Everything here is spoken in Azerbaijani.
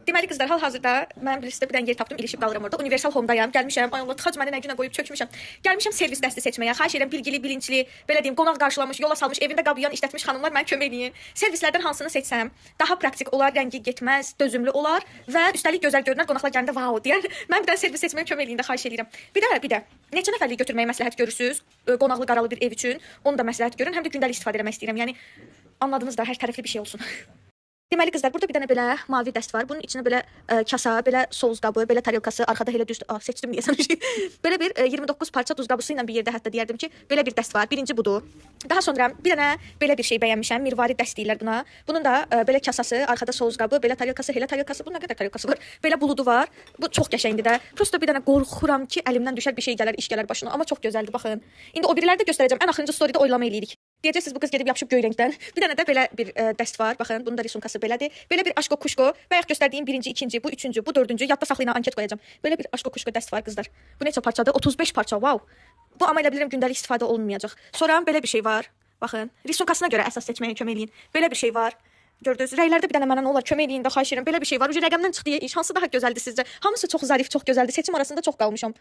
Deməli qızlar, hal-hazırda mən bir dənə yer tapdım, ilişib qalıram orada. Universal Home-dayam. Gəlmişəm. Ay Allah, tıxac məni nə günə qoyub çökmüşəm. Gəlmişəm servis dəsti seçməyə. Xahiş edirəm bilgili, bilinçli, belə deyim, qonaq qarşılamış, yola salmış, evində qabiyan işlətmiş xanımlar mənə kömək eləyin. Servislərdən hansını seçsəm, daha praktik olar, rəngi getməz, dözümlü olar və üstəlik gözəl görünər, qonaqlar gələndə wow deyər. Mən bir dənə servis seçməyə kömək eləyin də xahiş edirəm. Bir də neçə nəfərlik götürməyi məsləhət görürsüz? Qonaqlı qaralı bir ev üçün. Onu da məsləhət görün. Həm də gündəlik istifadə etmək istəyirəm. Yəni anladınız da, hər tərəfli bir şey olsun. Deməli qızlar, burada bir dənə belə mavi dəst var. Bunun içində belə kasa, belə soğuz qabı, belə tarelkası, arxada elə düz seçdim deyəsən. Belə bir 29 parça duz qabısı ilə bir yerdə hətta deyərdim ki, belə bir dəst var. Birinci budur. Daha sonra bir dənə belə bir şey bəyənmişəm. Mirvari dəst deyirlər buna. Bunun da belə kasası, arxada soğuz qabı, belə tarelkası, elə tarelkası. Bunun nə qədər tarelkası var? Belə buludu var. Bu çox qəşəngdir də. Prosta bir dənə qorxuram ki, əlimdən düşər bir şey gələr, iş gələr başına. Amma çox gözəldir, baxın. İndi o biriləri də göstərəcəm. Ən axırıncı storydə oylama eləyirik. Deyəcəksiniz bu qız gedib yapışıb göy rəngdən. Bir dənə də belə bir dəst var. Baxın, bunun da risunkası belədir. Belə bir aşko kuşko. Bayaq göstərdiyim birinci, ikinci, bu üçüncü, bu dördüncü. Yadda saxlayın, anket qoyacağam. Belə bir aşko kuşko dəst var qızlar. Bu neçə parçadır? 35 parça. Wow. Bu amma elə bilirəm gündəlik istifadə olunmayacaq. Sonra belə bir şey var. Baxın, risunkasına görə əsas seçməyə kömək eləyin. Belə bir şey var. Gördünüz, rəylərdə bir dənə mənə nə olar kömək eləyin də xahiş edirəm. Belə bir şey var. Rəqəmdən çıxdığı iş hansı daha gözəldir sizcə? Hamısı çox zarif, çox gözəldir. Seçim arasında çox qalmışam.